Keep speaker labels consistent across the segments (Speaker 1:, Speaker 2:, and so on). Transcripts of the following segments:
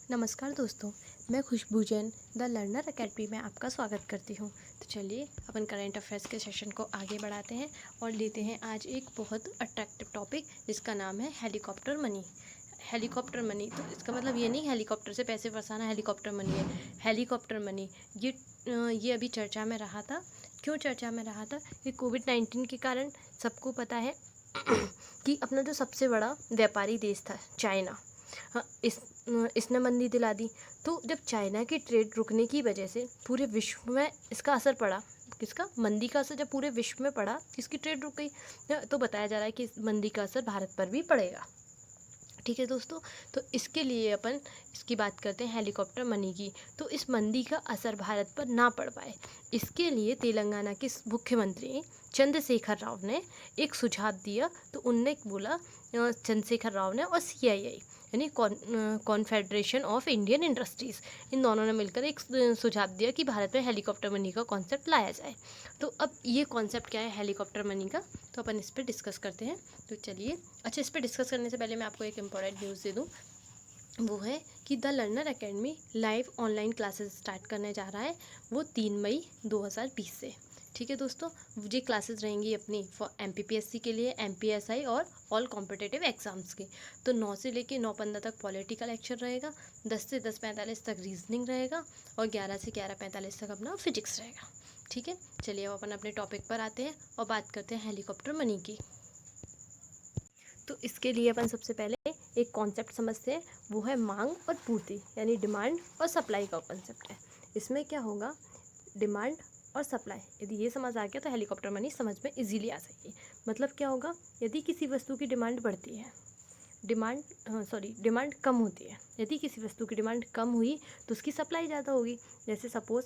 Speaker 1: नमस्कार दोस्तों, मैं खुशबू जैन द लर्नर अकेडमी में आपका स्वागत करती हूँ। तो चलिए अपन करंट अफेयर्स के सेशन को आगे बढ़ाते हैं और लेते हैं आज एक बहुत अट्रैक्टिव टॉपिक जिसका नाम है हेलीकॉप्टर मनी। हेलीकॉप्टर मनी तो इसका मतलब ये नहीं हेलीकॉप्टर से पैसे फंसाना हेलीकॉप्टर मनी है। हेलीकॉप्टर मनी ये अभी चर्चा में रहा था। क्यों चर्चा में रहा था? ये कोविड-19 के कारण सबको पता है कि अपना जो सबसे बड़ा व्यापारी देश था चाइना, हाँ, इसने मंदी दिला दी। तो जब चाइना की ट्रेड रुकने की वजह से पूरे विश्व में इसका असर पड़ा, किसका? मंदी का असर जब पूरे विश्व में पड़ा, किसकी ट्रेड रुक गई? तो बताया जा रहा है कि इस मंदी का असर भारत पर भी पड़ेगा। ठीक है दोस्तों, तो इसके लिए अपन इसकी बात करते हैं हेलीकॉप्टर मनी की। तो इस मंदी का असर भारत पर ना पड़ पाए, इसके लिए तेलंगाना के मुख्यमंत्री चंद्रशेखर राव ने एक सुझाव दिया। तो उनने बोला, चंद्रशेखर राव ने और सीआईआई यानी कॉन्फेडरेशन ऑफ इंडियन इंडस्ट्रीज़, इन दोनों ने मिलकर एक सुझाव दिया कि भारत में हेलीकॉप्टर मनी का कॉन्सेप्ट लाया जाए। तो अब ये कॉन्सेप्ट क्या है हेलीकॉप्टर मनी का, तो अपन इस पर डिस्कस करते हैं। तो चलिए, अच्छा, इस पर डिस्कस करने से पहले मैं आपको एक इम्पॉर्टेंट न्यूज़ दे दूँ। वो है कि the learner academy live online classes start करने जा रहा है, वो 3 मई 2020 से। ठीक है दोस्तों, ये क्लासेस रहेंगी अपनी फॉर एमपीपीएससी के लिए, एमपीएसआई और ऑल कॉम्पिटिटिव एग्जाम्स के। तो 9 से लेके 9:15 तक पॉलिटिकल लेक्चर रहेगा, 10 से 10:45 तक रीजनिंग रहेगा और 11 से 11:45 तक अपना फिजिक्स रहेगा। ठीक है, चलिए अब अपन अपने टॉपिक पर आते हैं और बात करते हैं हेलीकॉप्टर मनी की। तो इसके लिए अपन सबसे पहले एक कॉन्सेप्ट समझते हैं, वो है मांग और पूर्ति, यानी डिमांड और सप्लाई का कॉन्सेप्ट है। इसमें क्या होगा, डिमांड और सप्लाई, यदि ये समझ आ गया तो हेलीकॉप्टर मनी समझ में इजीली आ जाएगी। मतलब क्या होगा, यदि किसी वस्तु की डिमांड बढ़ती है, डिमांड कम होती है, यदि किसी वस्तु की डिमांड कम हुई तो उसकी सप्लाई ज़्यादा होगी। जैसे सपोज़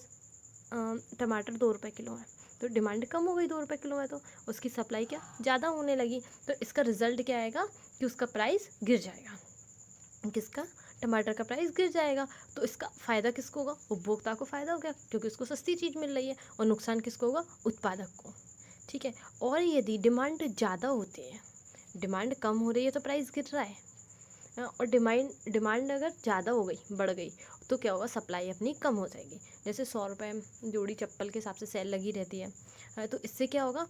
Speaker 1: टमाटर 2 रुपये किलो है, तो डिमांड कम हो गई 2 रुपये किलो है, तो उसकी सप्लाई क्या ज़्यादा होने लगी। तो इसका रिजल्ट क्या आएगा कि उसका प्राइस गिर जाएगा। किसका? टमाटर का प्राइस गिर जाएगा। तो इसका फ़ायदा किसको होगा? उपभोक्ता को फ़ायदा हो गया, क्योंकि उसको सस्ती चीज़ मिल रही है। और नुकसान किसको होगा? उत्पादक को। ठीक है, और यदि डिमांड ज़्यादा होती है, डिमांड कम हो रही है तो प्राइस गिर रहा है, और डिमांड अगर ज़्यादा हो गई, बढ़ गई, तो क्या होगा, सप्लाई अपनी कम हो जाएगी। जैसे 100 रुपये जोड़ी चप्पल के हिसाब से सेल लगी रहती है, तो इससे क्या होगा,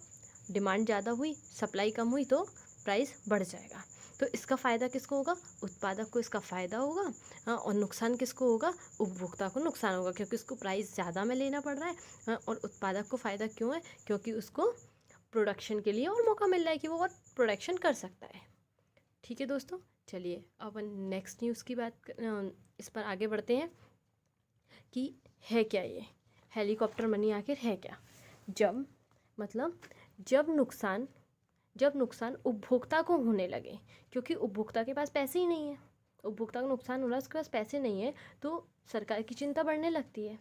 Speaker 1: डिमांड ज़्यादा हुई, सप्लाई कम हुई, तो प्राइस बढ़ जाएगा। तो इसका फ़ायदा किसको होगा? उत्पादक को इसका फ़ायदा होगा, और नुकसान किसको होगा? उपभोक्ता को नुकसान होगा, क्योंकि उसको प्राइस ज़्यादा में लेना पड़ रहा है। और उत्पादक को फ़ायदा क्यों है? क्योंकि उसको प्रोडक्शन के लिए और मौका मिल रहा है कि वो और प्रोडक्शन कर सकता है। ठीक है दोस्तों, चलिए अब नेक्स्ट न्यूज़ की इस पर आगे बढ़ते हैं कि है क्या ये हेलीकॉप्टर मनी, आखिर है क्या। जब मतलब जब नुकसान उपभोक्ता को होने लगे, क्योंकि उपभोक्ता के पास पैसे ही नहीं है, उपभोक्ता को नुकसान हो रहा है, उसके पास पैसे नहीं है, तो सरकार की चिंता बढ़ने लगती है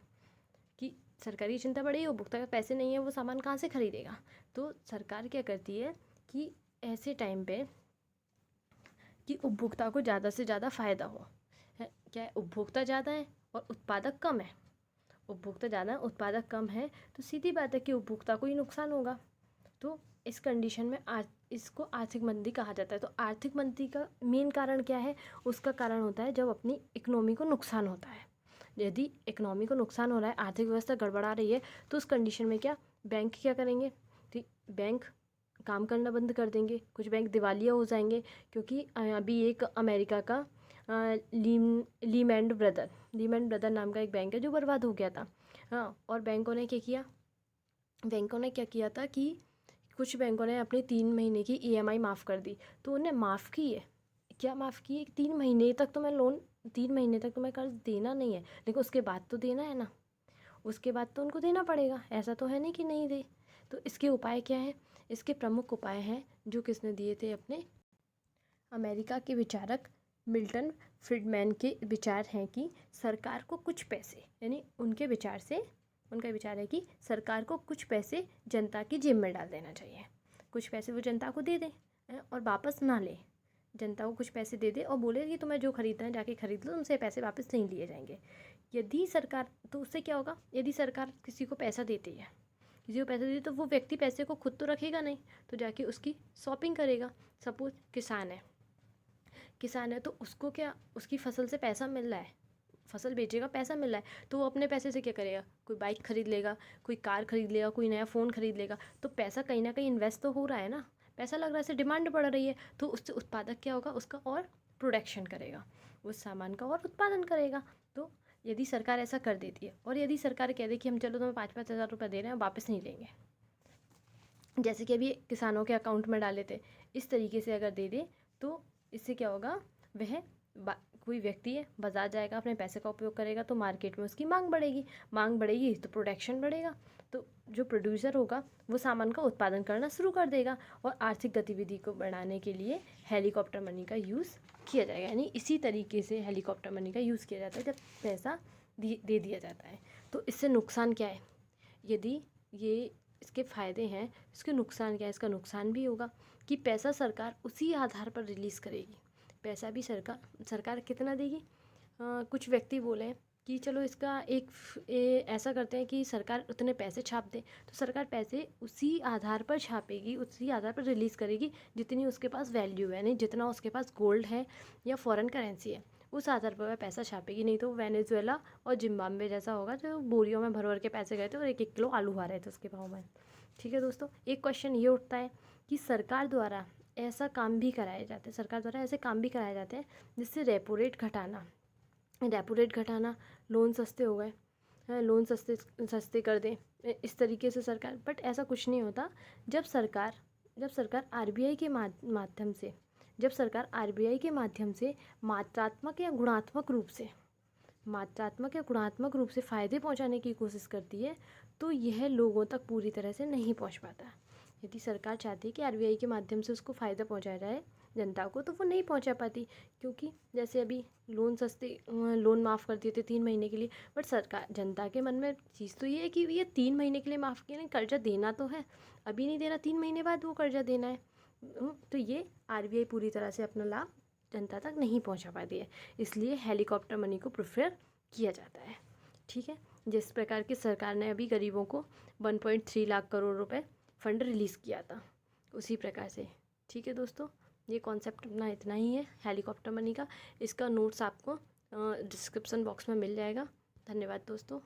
Speaker 1: कि सरकार की चिंता बढ़ी, उपभोक्ता के पैसे नहीं है, वो सामान कहाँ से खरीदेगा। तो सरकार क्या करती है कि ऐसे टाइम पे कि उपभोक्ता को ज़्यादा से ज़्यादा फ़ायदा हो, है क्या है, उपभोक्ता ज़्यादा है और उत्पादक कम है, उपभोक्ता ज़्यादा है उत्पादक कम है, तो सीधी बात है कि उपभोक्ता को ही नुकसान होगा। तो इस कंडीशन में इसको आर्थिक मंदी कहा जाता है। तो आर्थिक मंदी का मेन कारण क्या है? उसका कारण होता है जब अपनी इकोनॉमी को नुकसान होता है। यदि इकोनॉमी को नुकसान हो रहा है, आर्थिक व्यवस्था गड़बड़ा रही है, तो उस कंडीशन में क्या बैंक क्या करेंगे? ठीक, बैंक काम करना बंद कर देंगे, कुछ बैंक दिवालिया हो जाएंगे। क्योंकि अभी एक अमेरिका का लीमैन ब्रदर नाम का एक बैंक है जो बर्बाद हो गया था। हाँ, और बैंकों ने क्या किया था कि कुछ बैंकों ने अपनी 3 महीने की ईएमआई माफ़ कर दी। तो उन्हें माफ़ की है, क्या माफ़ की है? 3 महीने तक तो मैं लोन 3 महीने तक तो मैं कर्ज देना नहीं है, लेकिन उसके बाद तो देना है ना, उसके बाद तो उनको देना पड़ेगा, ऐसा तो है नहीं कि नहीं दे। तो इसके उपाय क्या है? इसके प्रमुख उपाय हैं जो किसने दिए थे, अपने अमेरिका के विचारक मिल्टन फ्रीडमैन के विचार हैं कि सरकार को कुछ पैसे, यानी उनका विचार है कि सरकार को कुछ पैसे जनता की जेब में डाल देना चाहिए। कुछ पैसे वो जनता को दे दे, और वापस ना ले, जनता को कुछ पैसे दे दे और बोले कि तुम्हें जो खरीदना है जाके खरीद लो, तुमसे पैसे वापस नहीं लिए जाएंगे। यदि सरकार, तो उससे क्या होगा, यदि सरकार किसी को पैसा देती है, किसी को पैसा देती है, तो वो व्यक्ति पैसे को खुद तो रखेगा नहीं, तो जाके उसकी शॉपिंग करेगा। सपोज किसान है, तो उसको क्या, उसकी फसल से पैसा मिल रहा है, फसल बेचेगा, पैसा मिल रहा है, तो वो अपने पैसे से क्या करेगा, कोई बाइक खरीद लेगा, कोई कार खरीद लेगा, कोई नया फ़ोन खरीद लेगा। तो पैसा कहीं ना कहीं इन्वेस्ट तो हो रहा है ना, पैसा लग रहा है, इससे डिमांड बढ़ रही है, तो उससे उत्पादक क्या होगा, उसका और प्रोडक्शन करेगा, उस सामान का और उत्पादन करेगा। तो यदि सरकार ऐसा कर देती है, और यदि सरकार कह दे कि हम चलो तुम्हें 5-5 हज़ार रुपये दे रहे हैं, वापस नहीं लेंगे, जैसे कि अभी किसानों के अकाउंट में डाले थे, इस तरीके से अगर दे दे, तो इससे क्या होगा, वह कोई व्यक्ति है, बाजार जाएगा, अपने पैसे का उपयोग करेगा, तो मार्केट में उसकी मांग बढ़ेगी तो प्रोडक्शन बढ़ेगा, तो जो प्रोड्यूसर होगा वो सामान का उत्पादन करना शुरू कर देगा, और आर्थिक गतिविधि को बढ़ाने के लिए हेलीकॉप्टर मनी का यूज़ किया जाएगा। यानी इसी तरीके से हेलीकॉप्टर मनी का यूज़ किया जाता है, जब पैसा दे दिया जाता है। तो इससे नुकसान क्या है, यदि ये इसके फ़ायदे हैं, इसके नुकसान क्या है, इसका नुकसान भी होगा कि पैसा सरकार उसी आधार पर रिलीज़ करेगी। पैसा भी सरकार कितना देगी, कुछ व्यक्ति बोले कि चलो इसका ऐसा करते हैं कि सरकार उतने पैसे छाप दे, तो सरकार पैसे उसी आधार पर छापेगी, उसी आधार पर रिलीज़ करेगी जितनी उसके पास वैल्यू है, यानी जितना उसके पास गोल्ड है या फॉरेन करेंसी है, उस आधार पर वह पैसा छापेगी। नहीं तो वेनेजुएला और जिम्बाब्वे जैसा होगा, जो बोरियों में भर भर के पैसे गए थे और 1-1 किलो आलू आ रहे थे उसके भाव में। ठीक है दोस्तों, एक क्वेश्चन ये उठता है कि सरकार द्वारा ऐसा काम भी कराए जाते हैं, सरकार द्वारा ऐसे काम भी कराए जाते हैं जिससे रेपो रेट घटाना, लोन सस्ते हो गए, लोन सस्ते कर दें, इस तरीके से सरकार। बट ऐसा कुछ नहीं होता। जब सरकार आरबीआई के माध्यम से मात्रात्मक या गुणात्मक रूप से फ़ायदे पहुंचाने की कोशिश करती है, तो यह लोगों तक पूरी तरह से नहीं पहुंच पाता। यदि सरकार चाहती है कि आरबीआई के माध्यम से उसको फ़ायदा पहुंचाया जाए जनता को, तो वो नहीं पहुंचा पाती, क्योंकि जैसे अभी लोन माफ़ कर दिए थे 3 महीने के लिए, बट जनता के मन में चीज़ तो ये है कि ये 3 महीने के लिए माफ़ किया, नहीं, कर्जा देना तो है, अभी नहीं देना, 3 महीने बाद वो कर्जा देना है। तो ये आरबीआई पूरी तरह से अपना लाभ जनता तक नहीं पहुंचा पाती है, इसलिए हेलीकॉप्टर मनी को प्रेफर किया जाता है। ठीक है, जिस प्रकार की सरकार ने अभी गरीबों को 1.3 लाख करोड़ रुपए फंड रिलीज़ किया था, उसी प्रकार से। ठीक है दोस्तों, ये कॉन्सेप्ट अपना इतना ही है हेलीकॉप्टर मनी का। इसका नोट्स आपको डिस्क्रिप्शन बॉक्स में मिल जाएगा। धन्यवाद दोस्तों।